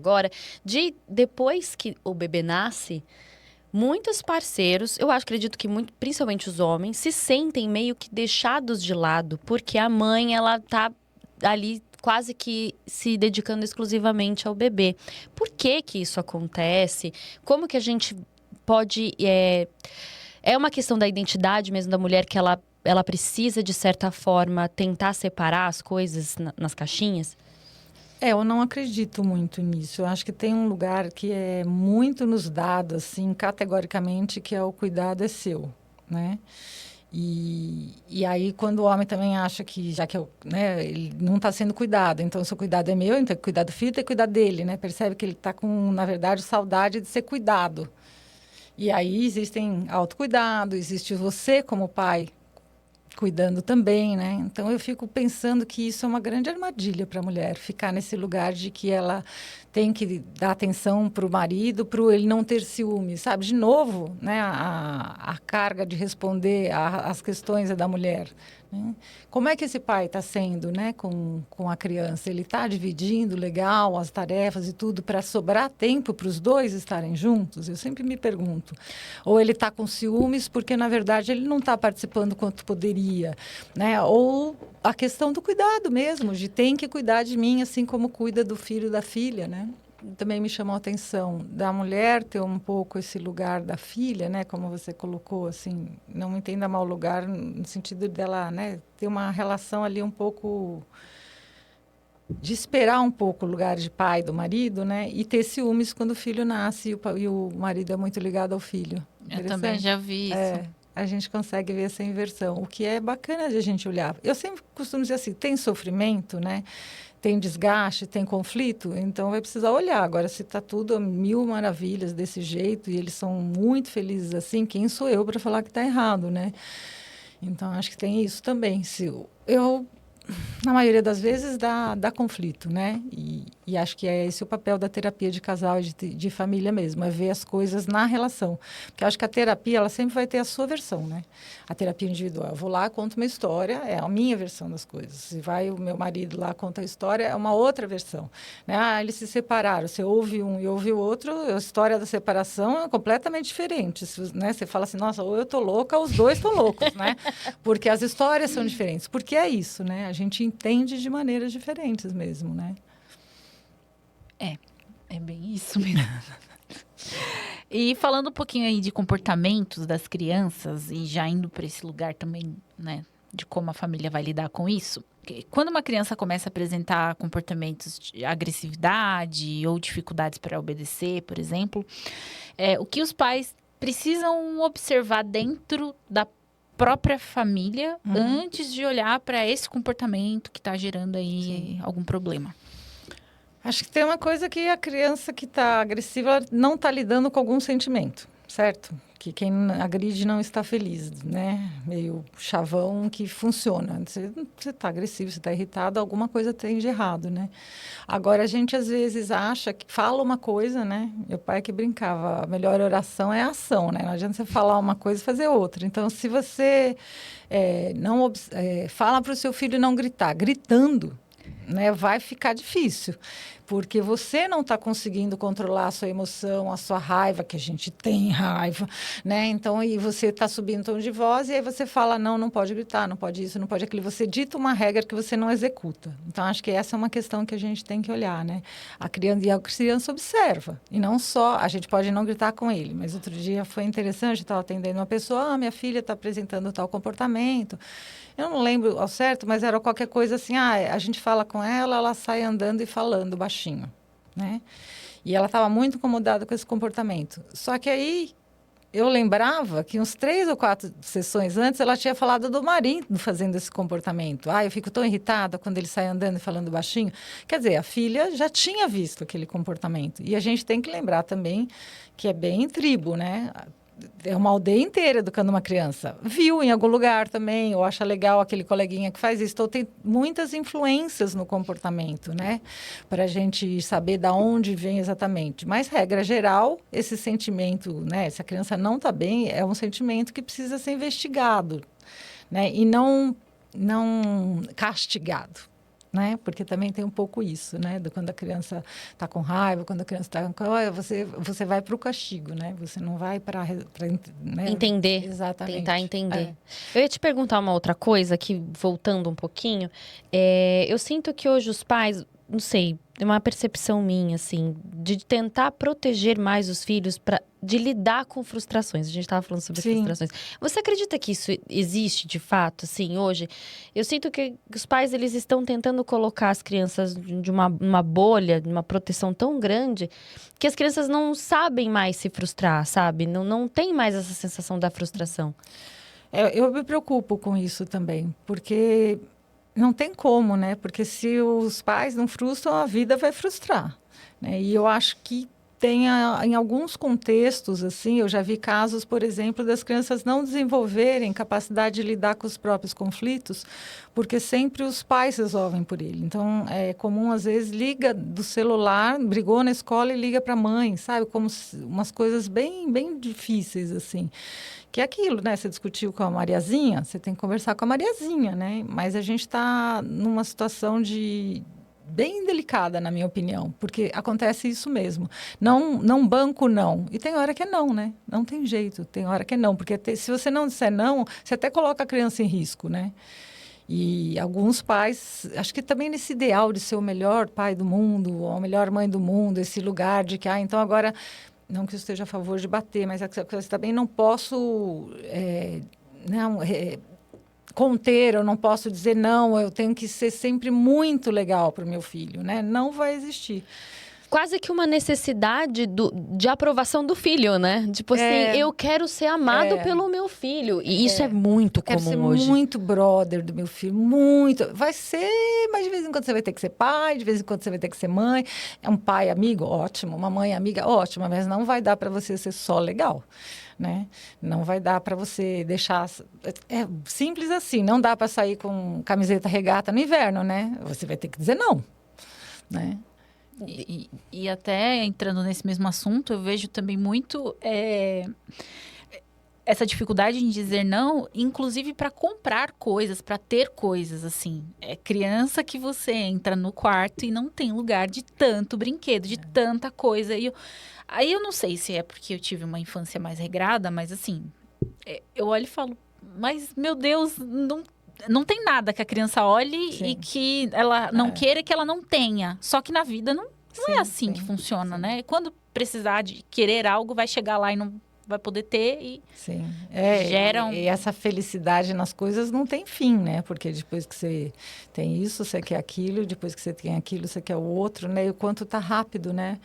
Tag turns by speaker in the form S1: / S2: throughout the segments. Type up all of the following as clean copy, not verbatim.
S1: Agora, depois que o bebê nasce, muitos parceiros, eu acredito que principalmente os homens, se sentem meio que deixados de lado, porque a mãe, ela tá ali quase que se dedicando exclusivamente ao bebê. Por que que isso acontece? Como que a gente pode... É uma questão da identidade mesmo da mulher que ela precisa, de certa forma, tentar separar as coisas nas caixinhas?
S2: Eu não acredito muito nisso. Eu acho que tem um lugar que é muito nos dado, assim, categoricamente, que é o cuidado é seu, né? E aí, quando o homem também acha que, já que eu, né, ele não está sendo cuidado, então o seu cuidado é meu, então tem que cuidar do filho, tem que cuidar dele, né? Percebe que ele está com, na verdade, saudade de ser cuidado. E aí existem autocuidado, existe você como pai cuidando também, né? Então eu fico pensando que isso é uma grande armadilha para a mulher, ficar nesse lugar de que ela tem que dar atenção para o marido, para ele não ter ciúme, sabe? De novo, né? A carga de responder às questões é da mulher. Né? Como é que esse pai está sendo, né, com a criança? Ele está dividindo legal as tarefas e tudo para sobrar tempo para os dois estarem juntos? Eu sempre me pergunto. Ou ele está com ciúmes porque, na verdade, ele não está participando quanto poderia, né? Ou a questão do cuidado mesmo, de tem que cuidar de mim assim como cuida do filho e da filha, né? Também me chamou a atenção da mulher ter um pouco esse lugar da filha, né? Como você colocou, assim, não entenda mal lugar no sentido dela, né? Ter uma relação ali um pouco de esperar um pouco o lugar de pai do marido, né? E ter ciúmes quando o filho nasce e o marido é muito ligado ao filho.
S3: Eu também já vi isso.
S2: A gente consegue ver essa inversão, o que é bacana de a gente olhar. Eu sempre costumo dizer assim, tem sofrimento, né? Tem desgaste, tem conflito, então vai precisar olhar. Agora, se está tudo a mil maravilhas desse jeito e eles são muito felizes assim, quem sou eu para falar que está errado, né? Então, acho que tem isso também. Se eu na maioria das vezes dá conflito, né? E acho que é esse o papel da terapia de casal e de família mesmo, é ver as coisas na relação. Porque acho que a terapia, ela sempre vai ter a sua versão, né? A terapia individual, eu vou lá, conto uma história, é a minha versão das coisas. Se vai o meu marido lá, conta a história, é uma outra versão. Né? Ah, eles se separaram, você ouve um e ouve o outro, a história da separação é completamente diferente. Né? Você fala assim, nossa, ou eu tô louca, ou os dois estão loucos, né? Porque as histórias são diferentes. Porque é isso, né? A gente entende de maneiras diferentes mesmo, né?
S3: É bem isso mesmo. E falando um pouquinho aí de comportamentos das crianças e já indo para esse lugar também, né, de como a família vai lidar com isso. Quando uma criança começa a apresentar comportamentos de agressividade ou dificuldades para obedecer, por exemplo, o que os pais precisam observar dentro da própria família antes de olhar para esse comportamento que está gerando aí algum problema?
S2: Acho que tem uma coisa que a criança que está agressiva não está lidando com algum sentimento, certo? Que quem agride não está feliz, né? Meio chavão que funciona. Você está agressivo, você está irritado, alguma coisa tem de errado, né? Agora, a gente às vezes acha que fala uma coisa, né? Meu pai que brincava, a melhor oração é a ação, né? Não adianta você falar uma coisa e fazer outra. Então, se você não fala para o seu filho não gritar, gritando, né, vai ficar difícil, porque você não está conseguindo controlar a sua emoção, a sua raiva, que a gente tem raiva, né? Então, e você está subindo o tom de voz e aí você fala, não pode gritar, não pode isso, não pode aquilo. Você dita uma regra que você não executa. Então, acho que essa é uma questão que a gente tem que olhar, né? A criança observa, e não só, a gente pode não gritar com ele, mas outro dia foi interessante, eu estava atendendo uma pessoa, minha filha está apresentando tal comportamento. Eu não lembro ao certo, mas era qualquer coisa assim, a gente fala com ela, ela sai andando e falando baixinho, né? E ela estava muito incomodada com esse comportamento. Só que aí eu lembrava que uns 3 ou 4 sessões antes ela tinha falado do marido fazendo esse comportamento. Eu fico tão irritada quando ele sai andando e falando baixinho. Quer dizer, a filha já tinha visto aquele comportamento. E a gente tem que lembrar também que é bem tribo, né? É uma aldeia inteira educando uma criança. Viu em algum lugar também, ou acha legal aquele coleguinha que faz isso. Então, tem muitas influências no comportamento, né? Para a gente saber de onde vem exatamente. Mas, regra geral, esse sentimento, né? Se a criança não está bem, é um sentimento que precisa ser investigado, né? E não castigado. né? Porque também tem um pouco isso, né? Quando a criança está com raiva, quando a criança está com raiva, você vai para o castigo, né? Você não vai para né?
S1: Entender.
S2: Exatamente.
S1: Tentar entender.
S2: É.
S1: Eu ia te perguntar uma outra coisa, que voltando um pouquinho, eu sinto que hoje os pais, não sei, é uma percepção minha, assim, de tentar proteger mais os filhos, de lidar com frustrações. A gente estava falando sobre
S2: Sim.
S1: frustrações. Você acredita que isso existe de fato, assim, hoje? Eu sinto que os pais, eles estão tentando colocar as crianças de uma bolha, de uma proteção tão grande, que as crianças não sabem mais se frustrar, sabe? Não tem mais essa sensação da frustração.
S2: Eu me preocupo com isso também, porque não tem como, né? Porque se os pais não frustram, a vida vai frustrar, né? E eu acho que em alguns contextos, assim, eu já vi casos, por exemplo, das crianças não desenvolverem capacidade de lidar com os próprios conflitos, porque sempre os pais resolvem por ele. Então, é comum, às vezes, liga do celular, brigou na escola e liga para a mãe, sabe? Como umas coisas bem, bem difíceis, assim. Que é aquilo, né? Você discutiu com a Mariazinha, você tem que conversar com a Mariazinha, né? Mas a gente está numa situação bem delicada, na minha opinião, porque acontece isso mesmo. Não banco, não. E tem hora que é não, né? Não tem jeito, tem hora que é não. Porque se você não disser não, você até coloca a criança em risco, né? E alguns pais, acho que também nesse ideal de ser o melhor pai do mundo, ou a melhor mãe do mundo, esse lugar de que, então agora... Não que eu esteja a favor de bater, mas eu também não posso conter, eu não posso dizer não, eu tenho que ser sempre muito legal para o meu filho, né? Não vai existir.
S1: Quase que uma necessidade de aprovação do filho, né? Tipo assim, eu quero ser amado pelo meu filho. E isso é muito comum hoje.
S2: Quero ser muito brother do meu filho, muito. Vai ser, mas de vez em quando você vai ter que ser pai, de vez em quando você vai ter que ser mãe. É um pai amigo? Ótimo. Uma mãe amiga? Ótima. Mas não vai dar para você ser só legal, né? Não vai dar para você deixar... É simples assim. Não dá para sair com camiseta regata no inverno, né? Você vai ter que dizer não, né?
S3: E até entrando nesse mesmo assunto, eu vejo também muito essa dificuldade em dizer não, inclusive para comprar coisas, para ter coisas, assim. É criança que você entra no quarto e não tem lugar de tanto brinquedo, de tanta coisa. Aí eu não sei se é porque eu tive uma infância mais regrada, mas assim, eu olho e falo, mas meu Deus, não tem nada que a criança olhe e que ela não queira que ela não tenha. Só que na vida não é assim que funciona, né? Quando precisar de querer algo, vai chegar lá e não vai poder ter e gera
S2: E essa felicidade nas coisas não tem fim, né? Porque depois que você tem isso, você quer aquilo, depois que você tem aquilo, você quer o outro, né? E o quanto tá rápido, né?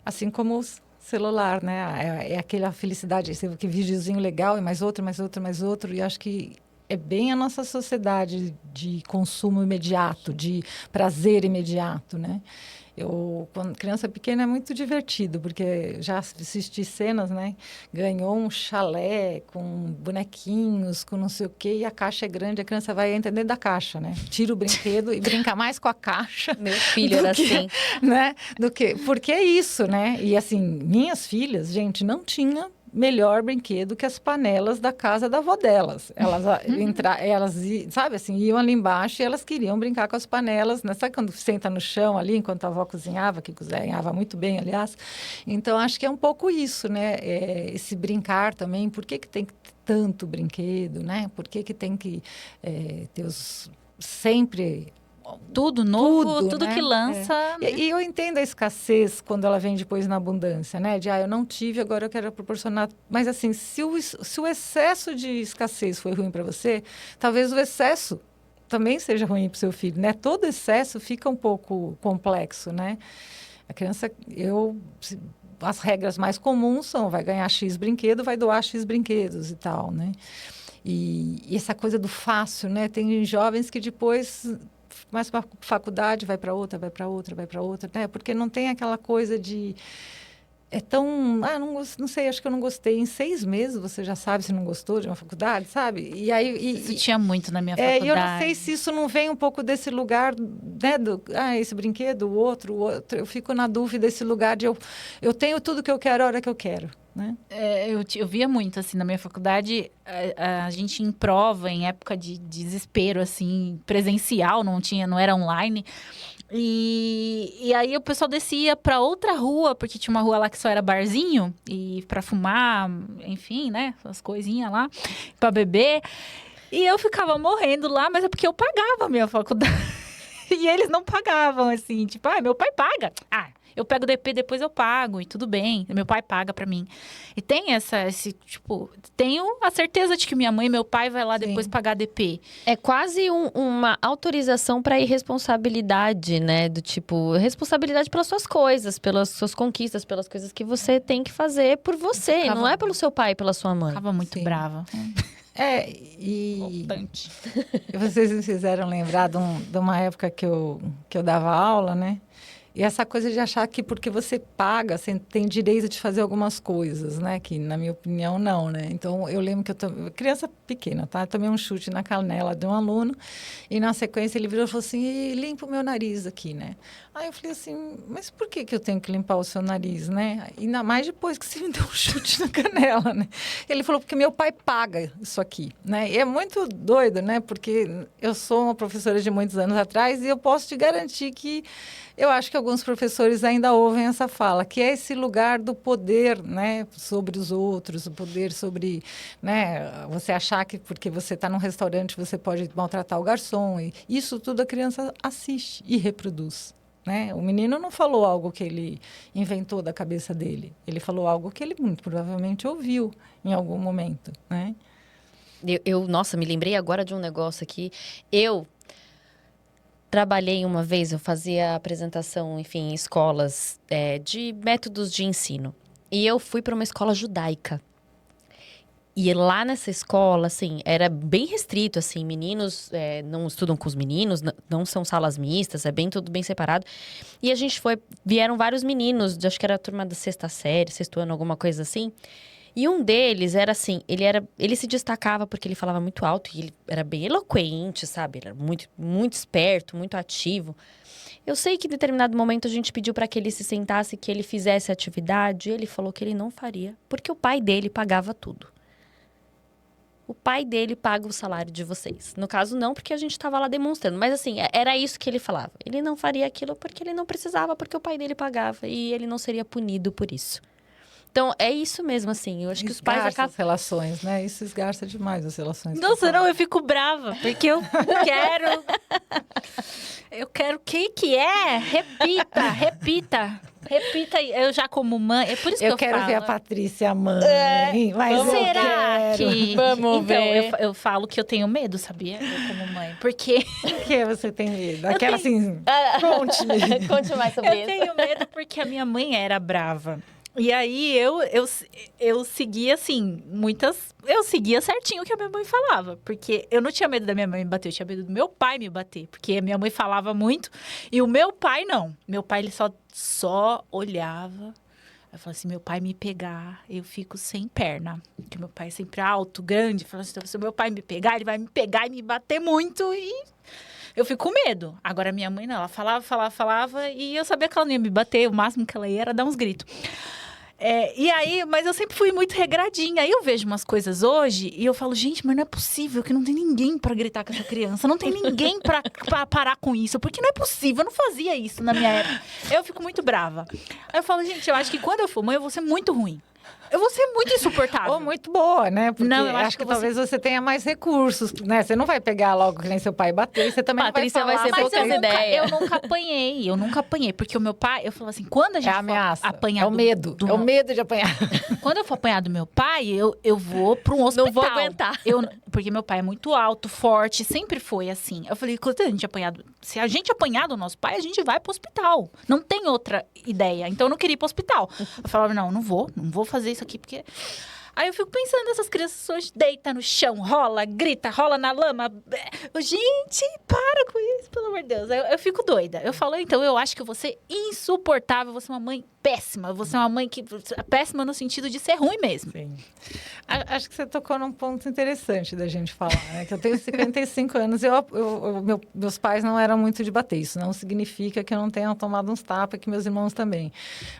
S2: Assim como o celular, né? É aquela felicidade, que videozinho legal, e mais outro, mais outro, mais outro. E acho que é bem a nossa sociedade de consumo imediato, de prazer imediato, né? Quando criança pequena é muito divertido, porque já assisti cenas, né? Ganhou um chalé com bonequinhos, com não sei o quê, e a caixa é grande, a criança vai entender da caixa, né? Tira o brinquedo e brinca mais com a caixa.
S1: Meu filho era assim.
S2: Né? Porque é isso, né? E assim, minhas filhas, gente, não tinha melhor brinquedo que as panelas da casa da avó delas. Elas sabe assim, iam ali embaixo e elas queriam brincar com as panelas, né? Sabe quando senta no chão ali, enquanto a avó cozinhava, que cozinhava muito bem, aliás? Então, acho que é um pouco isso, né? Esse brincar também, por que tem que ter tanto brinquedo, né? Por que tem que ter sempre...
S3: Tudo novo, tudo
S2: né?
S3: que lança.
S2: E eu entendo a escassez quando ela vem depois na abundância, né? Eu não tive, agora eu quero proporcionar. Mas assim, se o excesso de escassez foi ruim para você, talvez o excesso também seja ruim para o seu filho, né? Todo excesso fica um pouco complexo, né? A criança, as regras mais comuns são, vai ganhar X brinquedo, vai doar X brinquedos e tal, né? E essa coisa do fácil, né? Tem jovens que depois... mais para faculdade, vai para outra, né? Porque não tem aquela coisa de... É tão... não sei, acho que eu não gostei. Em 6 meses você já sabe se não gostou de uma faculdade, sabe? E aí...
S3: Isso tinha muito na minha faculdade.
S2: E eu não sei se isso não vem um pouco desse lugar, né? Esse brinquedo, o outro. Eu fico na dúvida desse lugar de eu tenho tudo que eu quero a hora que eu quero. né?
S3: Eu via muito, assim, na minha faculdade, a gente em prova, em época de desespero, assim, presencial, não era online. E aí o pessoal descia pra outra rua, porque tinha uma rua lá que só era barzinho, e pra fumar, enfim, né, as coisinhas lá, pra beber. E eu ficava morrendo lá, mas é porque eu pagava a minha faculdade. E eles não pagavam, assim, tipo, meu pai paga. Eu pego o DP, depois eu pago, e tudo bem. Meu pai paga pra mim. E tem tenho a certeza de que minha mãe e meu pai vai lá depois pagar DP.
S1: É quase uma autorização para irresponsabilidade, né? Do tipo, responsabilidade pelas suas coisas, pelas suas conquistas, pelas coisas que você tem que fazer por você. Não é pelo seu pai e pela sua mãe.
S3: Ficava muito brava.
S2: E vocês me fizeram lembrar de uma época que eu dava aula, né? E essa coisa de achar que porque você paga, você tem direito de fazer algumas coisas, né? Que, na minha opinião, não, né? Então, eu lembro que criança pequena, tá? Eu tomei um chute na canela de um aluno e, na sequência, ele virou e falou assim, limpa o meu nariz aqui, né? Aí eu falei assim, mas por que eu tenho que limpar o seu nariz, né? Ainda mais depois que você me deu um chute na canela, né? Ele falou, porque meu pai paga isso aqui, né? E é muito doido, né? Porque eu sou uma professora de muitos anos atrás e eu posso te garantir que eu acho que alguns professores ainda ouvem essa fala, que é esse lugar do poder, né, sobre os outros, o poder sobre, né, você achar que porque você está num restaurante você pode maltratar o garçom. E isso tudo a criança assiste e reproduz. Né? O menino não falou algo que ele inventou da cabeça dele. Ele falou algo que ele muito provavelmente ouviu em algum momento. Né?
S1: Nossa, me lembrei agora de um negócio aqui. Eu trabalhei uma vez, eu fazia apresentação, enfim, em escolas de métodos de ensino. E eu fui para uma escola judaica. E lá nessa escola, assim, era bem restrito, assim, meninos não estudam com os meninos, não são salas mistas, tudo bem separado. E a gente vieram vários meninos, acho que era a turma da sexta série, sexto ano, alguma coisa assim. E um deles era assim, ele se destacava porque ele falava muito alto e ele era bem eloquente, sabe? Ele era muito, muito esperto, muito ativo. Eu sei que em determinado momento a gente pediu para que ele se sentasse, que ele fizesse a atividade, e ele falou que ele não faria, porque o pai dele pagava tudo. O pai dele paga o salário de vocês. No caso, não, porque a gente estava lá demonstrando. Mas assim, era isso que ele falava. Ele não faria aquilo porque ele não precisava, porque o pai dele pagava. E ele não seria punido por isso. Então, é isso mesmo, assim. Eu acho que os pais acabam...
S2: as relações, né? Isso esgarça demais as relações.
S3: Nossa, não, eu fico brava. Porque eu quero... O que é? Repita. Repita, eu já como mãe, é por isso que eu
S2: quero
S3: falo.
S2: ver a Patrícia mãe, mas
S3: será que...
S1: Vamos ver.
S3: Então, eu falo que eu tenho medo, sabia? Eu como mãe, porque...
S2: Por que você tem medo? Aquela assim, conte-me.
S1: Conte mais sobre isso.
S3: Eu tenho medo porque a minha mãe era brava. E aí, eu seguia, assim, eu seguia certinho o que a minha mãe falava. Porque eu não tinha medo da minha mãe me bater, eu tinha medo do meu pai me bater. Porque a minha mãe falava muito e o meu pai não. Meu pai, ele só olhava. Eu falava assim, meu pai me pegar, eu fico sem perna. Porque meu pai é sempre alto, grande. Eu falava assim, se o meu pai me pegar, ele vai me pegar e me bater muito e... Eu fico com medo. Agora, minha mãe não, ela falava e eu sabia que ela não ia me bater. O máximo que ela ia era dar uns gritos. E aí, mas eu sempre fui muito regradinha. Aí eu vejo umas coisas hoje e eu falo, gente, mas não é possível que não tem ninguém pra gritar com essa criança. Não tem ninguém pra parar com isso. Porque não é possível, eu não fazia isso na minha época. Eu fico muito brava. Aí eu falo, gente, eu acho que quando eu for mãe, eu vou ser muito ruim. Eu vou ser muito insuportável.
S2: Ou muito boa, né? Porque
S3: não, eu
S2: acho que talvez você tenha mais recursos, né? Você não vai pegar logo que nem seu pai bater, você também
S1: Patrícia
S2: não vai falar.
S1: vai ser poucas ideias.
S3: Eu nunca apanhei. Porque o meu pai, eu falo assim, quando a gente
S2: ameaça,
S3: apanhar...
S2: É o medo, é o medo de apanhar.
S3: Quando eu for apanhar do meu pai, eu vou para um hospital.
S1: Não vou aguentar.
S3: Porque meu pai é muito alto, forte, sempre foi assim. Eu falei, se a gente apanhar do nosso pai, a gente vai pro hospital. Não tem outra ideia. Então eu não queria ir pro hospital. Eu falava, não vou fazer isso aqui, porque... Aí eu fico pensando, essas crianças hoje deitam no chão, rola, grita, rola na lama. Gente, para com isso, pelo amor de Deus. Eu fico doida. Eu falo, então, eu acho que eu vou ser insuportável, vou ser uma mãe péssima. Você é uma mãe que... Péssima no sentido de ser ruim mesmo.
S2: Sim. Acho que você tocou num ponto interessante da gente falar, né? Que eu tenho 55 anos e meus pais não eram muito de bater. Isso não significa que eu não tenha tomado uns tapas, que meus irmãos também.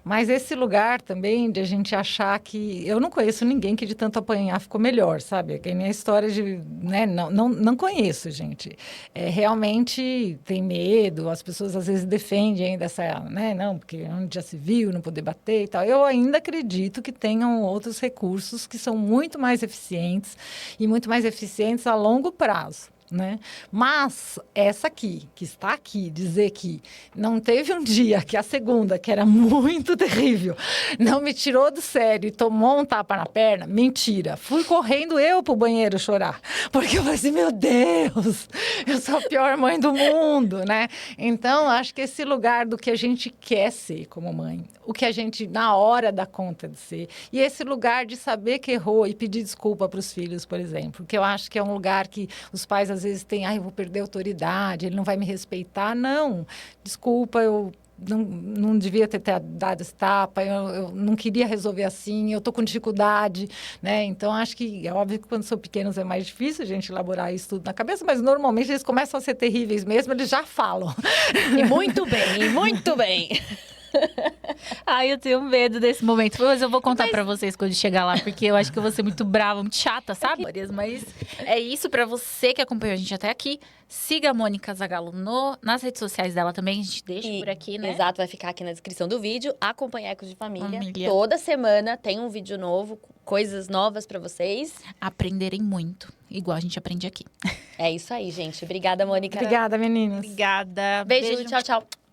S2: Mas esse lugar também de a gente achar que... Eu não conheço ninguém que de tanto apanhar ficou melhor, sabe? Que nem a história de... Né? Não conheço, gente. Realmente tem medo, as pessoas às vezes defendem ainda essa... Né? Não, porque onde já se viu, não poder bater e tal. Eu ainda acredito que tenham outros recursos que são muito mais eficientes e muito mais eficientes a longo prazo. Né? Mas essa aqui, que está aqui, dizer que não teve um dia que a segunda, que era muito terrível, não me tirou do sério e tomou um tapa na perna, mentira. Fui correndo eu pro banheiro chorar, porque eu falei assim, meu Deus, eu sou a pior mãe do mundo, né? Então, acho que esse lugar do que a gente quer ser como mãe, o que a gente, na hora, dá conta de ser, e esse lugar de saber que errou e pedir desculpa para os filhos, por exemplo, que eu acho que é um lugar que os pais às vezes têm, eu vou perder a autoridade, ele não vai me respeitar. Não, desculpa, eu não devia ter dado esse tapa, eu não queria resolver assim, eu estou com dificuldade, né? Então, acho que é óbvio que quando são pequenos é mais difícil a gente elaborar isso tudo na cabeça, mas normalmente eles começam a ser terríveis mesmo, eles já falam.
S1: E muito bem, muito bem.
S3: Ai, eu tenho medo desse momento. Mas eu vou contar pra vocês quando chegar lá, porque eu acho que eu vou ser muito brava, muito chata, sabe? Mas é isso pra você que acompanhou a gente até aqui. Siga a Mônica Zagallo nas redes sociais dela também. A gente deixa por aqui, né?
S1: Exato, vai ficar aqui na descrição do vídeo. Acompanhe Ecos de Família. Toda semana tem um vídeo novo, coisas novas pra vocês.
S3: Aprenderem muito, igual a gente aprende aqui.
S1: É isso aí, gente. Obrigada, Mônica.
S2: Obrigada, meninas.
S3: Obrigada.
S1: Beijo, tchau, tchau.